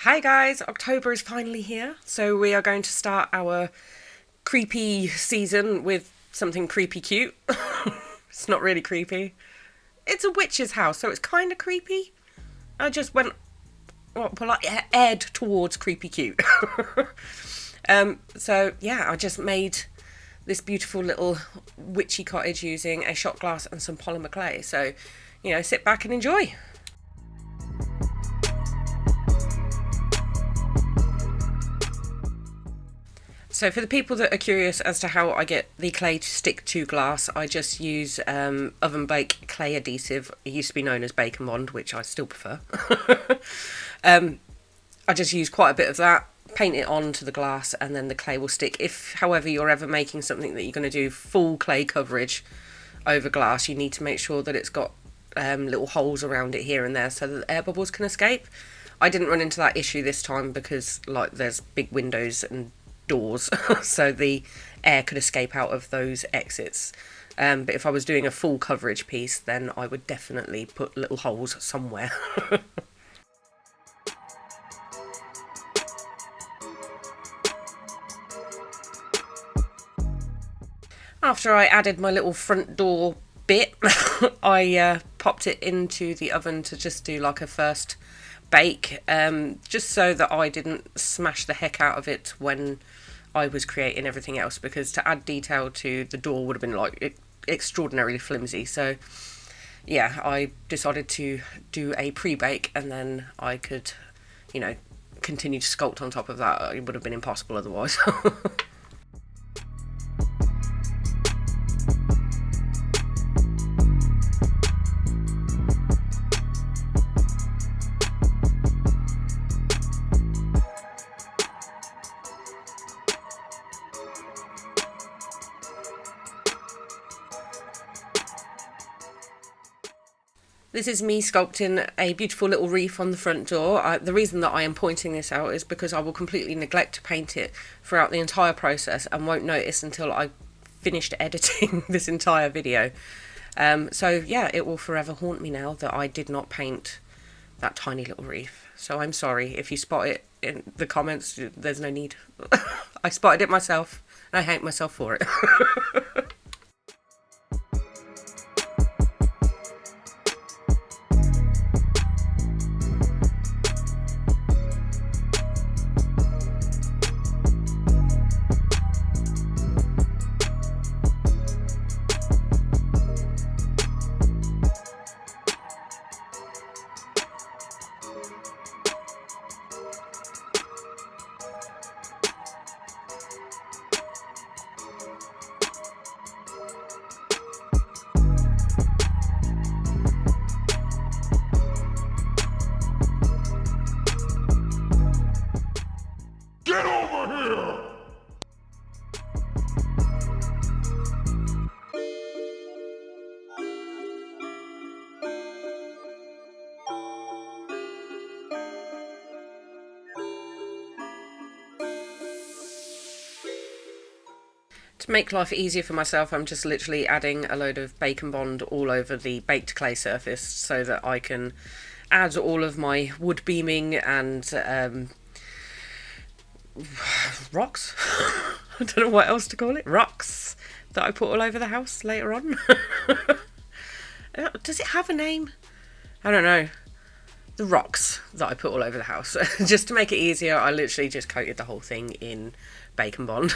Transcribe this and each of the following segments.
Hi guys, October is finally here, so we are going to start our creepy season with something creepy cute. It's not really creepy. It's a witch's house, so it's kind of creepy. I just went, aired towards creepy cute. So yeah, I just made this beautiful little witchy cottage using a shot glass and some polymer clay. So, sit back and enjoy. So for the people that are curious as to how I get the clay to stick to glass, I just use oven bake clay adhesive. It used to be known as bacon bond, which I still prefer. I just use quite a bit of that, paint it onto the glass, and then the clay will stick. If, however, you're ever making something that you're going to do full clay coverage over glass, you need to make sure that it's got little holes around it here and there so that the air bubbles can escape. I didn't run into that issue this time because there's big windows and doors so the air could escape out of those exits, but if I was doing a full coverage piece, then I would definitely put little holes somewhere. After I added my little front door bit, I popped it into the oven to just do like a first bake, just so that I didn't smash the heck out of it when I was creating everything else, because to add detail to the door would have been extraordinarily flimsy. So yeah, I decided to do a pre-bake, and then I could continue to sculpt on top of that. It would have been impossible otherwise. This is me sculpting a beautiful little reef on the front door. The reason that I am pointing this out is because I will completely neglect to paint it throughout the entire process and won't notice until I finished editing this entire video. So yeah, it will forever haunt me now that I did not paint that tiny little reef. So I'm sorry if you spot it in the comments. There's no need. I spotted it myself and I hate myself for it. 'To make life easier for myself, I'm just literally adding a load of bacon bond all over the baked clay surface so that I can add all of my wood beaming and rocks. I don't know what else to call it. Rocks that I put all over the house later on. Does it have a name? I don't know. The rocks that I put all over the house. Just to make it easier, I literally just coated the whole thing in bacon bond.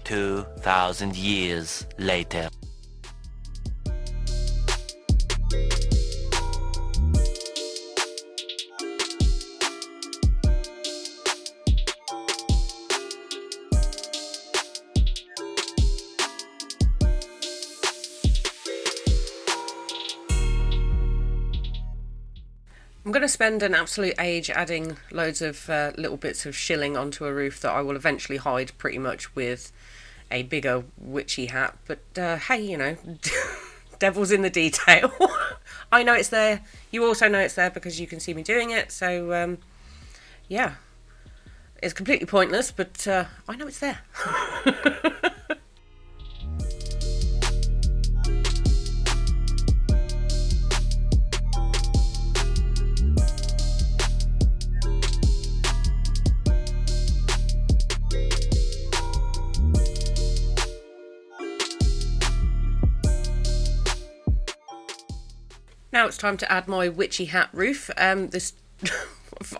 2,000 years later. I'm going to spend an absolute age adding loads of little bits of shilling onto a roof that I will eventually hide pretty much with a bigger witchy hat. But hey, devil's in the detail. I know it's there. You also know it's there because you can see me doing it. So, yeah. It's completely pointless, but I know it's there. Now it's time to add my witchy hat roof. I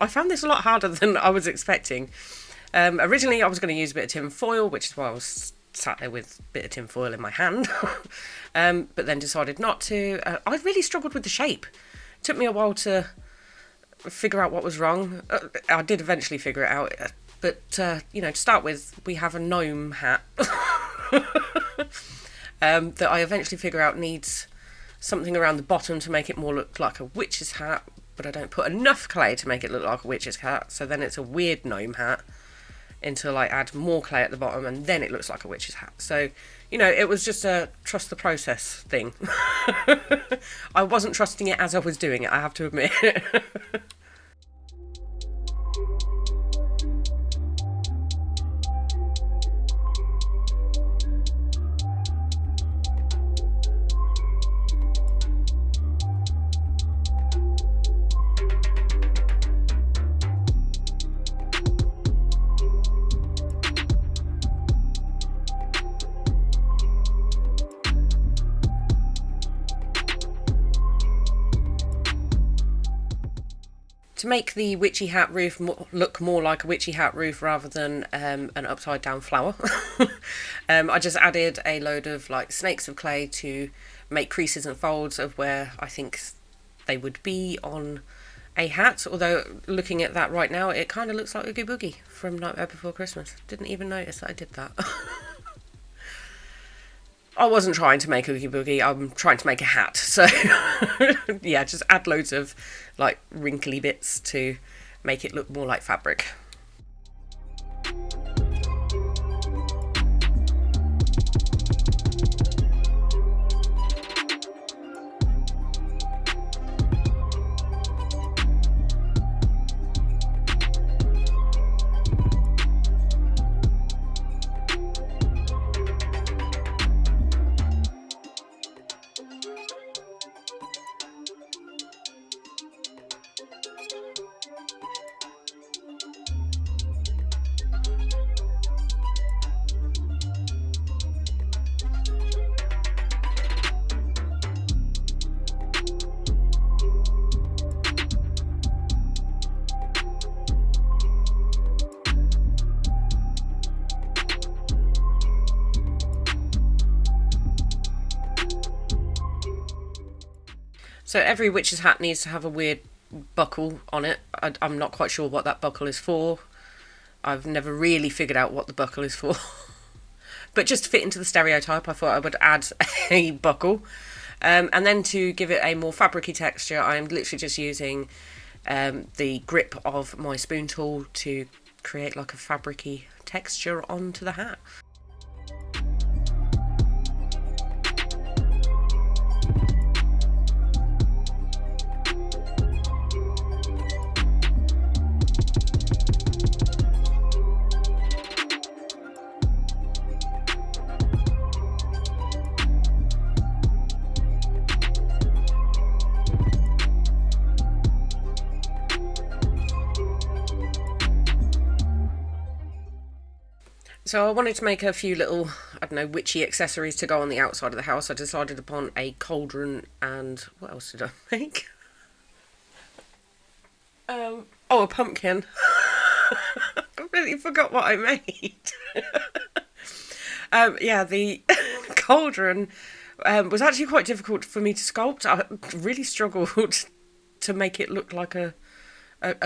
found this a lot harder than I was expecting. Originally I was going to use a bit of tin foil, which is why I was sat there with a bit of tin foil in my hand. But then decided not to. I really struggled with the shape. It took me a while to figure out what was wrong. I did eventually figure it out. But, to start with, we have a gnome hat that I eventually figure out needs something around the bottom to make it more look like a witch's hat, but I don't put enough clay to make it look like a witch's hat, so then it's a weird gnome hat until I add more clay at the bottom and then it looks like a witch's hat. So, it was just a trust the process thing. I wasn't trusting it as I was doing it, I have to admit. To make the witchy hat roof look more like a witchy hat roof rather than an upside down flower, I just added a load of snakes of clay to make creases and folds of where I think they would be on a hat. Although looking at that right now, it kind of looks like Oogie Boogie from Nightmare Before Christmas. Didn't even notice that I did that. I wasn't trying to make Oogie Boogie, I'm trying to make a hat. So, yeah, just add loads of, wrinkly bits to make it look more like fabric. So every witch's hat needs to have a weird buckle on it. I'm not quite sure what that buckle is for. I've never really figured out what the buckle is for. But just to fit into the stereotype, I thought I would add a buckle. And then to give it a more fabricy texture, I'm literally just using the grip of my spoon tool to create a fabricy texture onto the hat. So I wanted to make a few little, witchy accessories to go on the outside of the house. I decided upon a cauldron and what else did I make? A pumpkin. I completely forgot what I made. The cauldron was actually quite difficult for me to sculpt. I really struggled to make it look like a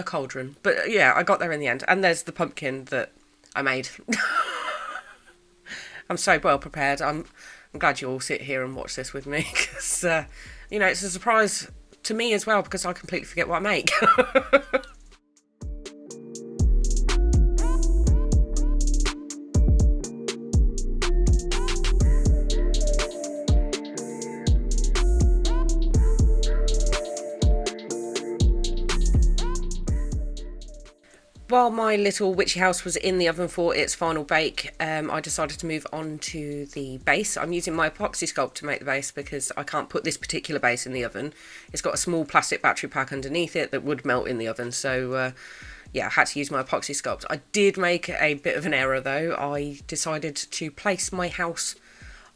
cauldron. But yeah, I got there in the end. And there's the pumpkin that I made. I'm so well prepared. I'm glad you all sit here and watch this with me because, it's a surprise to me as well because I completely forget what I make. while my little witchy house was in the oven for its final bake, I decided to move on to the base. I'm using my epoxy sculpt to make the base because I can't put this particular base in the oven. It's got a small plastic battery pack underneath it that would melt in the oven, so yeah, I had to use my epoxy sculpt. I did make a bit of an error though. I decided to place my house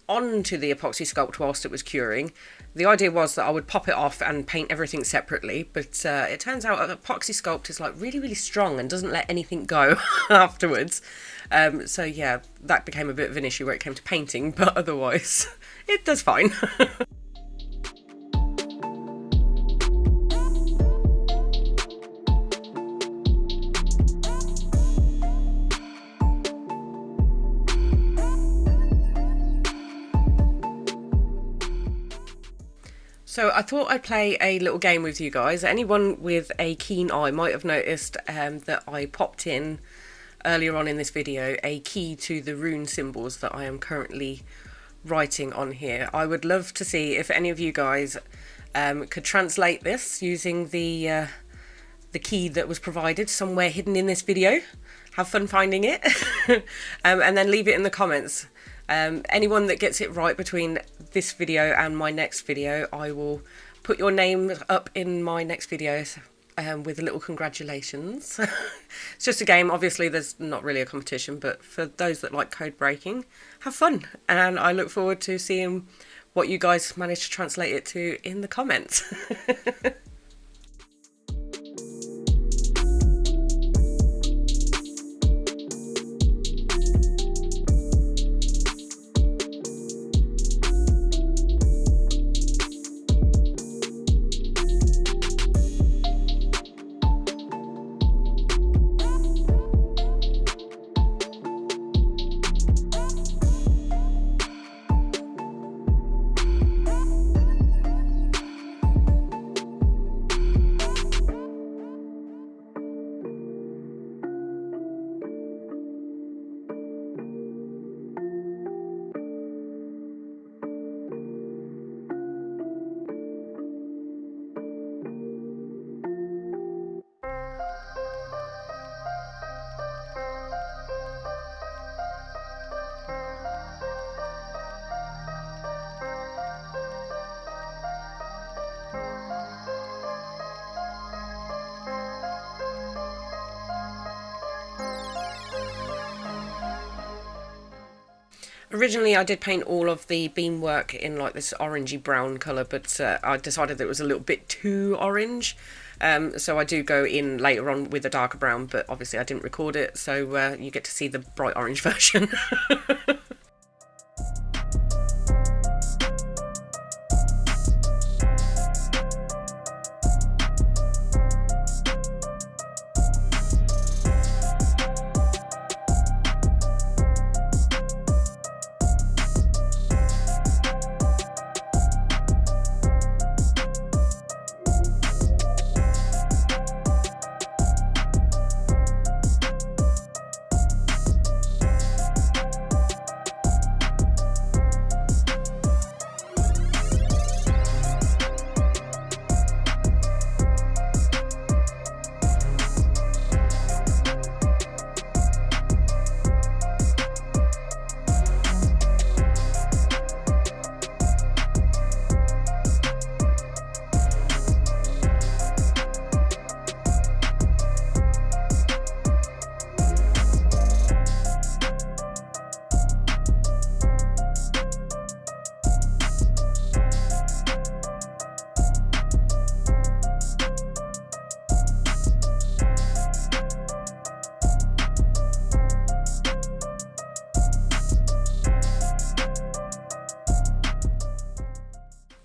onto the epoxy sculpt whilst it was curing. The idea was that I would pop it off and paint everything separately, but it turns out an epoxy sculpt is like really, really strong and doesn't let anything go afterwards. So yeah, that became a bit of an issue where it came to painting, but otherwise it does fine. So I thought I'd play a little game with you guys. Anyone with a keen eye might have noticed that I popped in earlier on in this video a key to the rune symbols that I am currently writing on here. I would love to see if any of you guys could translate this using the key that was provided somewhere hidden in this video. Have fun finding it and then leave it in the comments. Anyone that gets it right between this video and my next video, I will put your name up in my next video with a little congratulations. It's just a game, obviously there's not really a competition, but for those that like code breaking, have fun, and I look forward to seeing what you guys manage to translate it to in the comments. Originally I did paint all of the beamwork in like this orangey brown colour, but I decided that it was a little bit too orange, so I do go in later on with a darker brown, but obviously I didn't record it, so you get to see the bright orange version.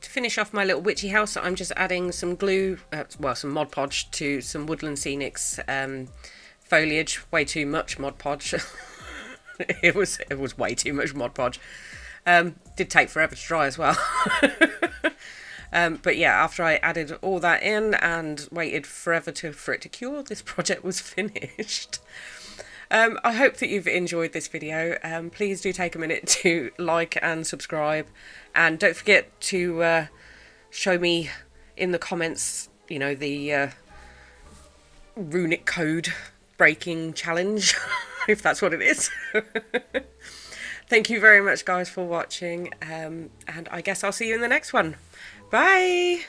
Finish off my little witchy house, I'm just adding some glue, well, some Mod Podge to some Woodland Scenics foliage. Way too much Mod Podge. it was way too much Mod Podge. Did take forever to dry as well. But yeah, after I added all that in and waited forever for it to cure, this project was finished. I hope that you've enjoyed this video. Please do take a minute to like and subscribe, and don't forget to show me in the comments, you know, the runic code breaking challenge, if that's what it is. Thank you very much, guys, for watching, and I guess I'll see you in the next one. Bye!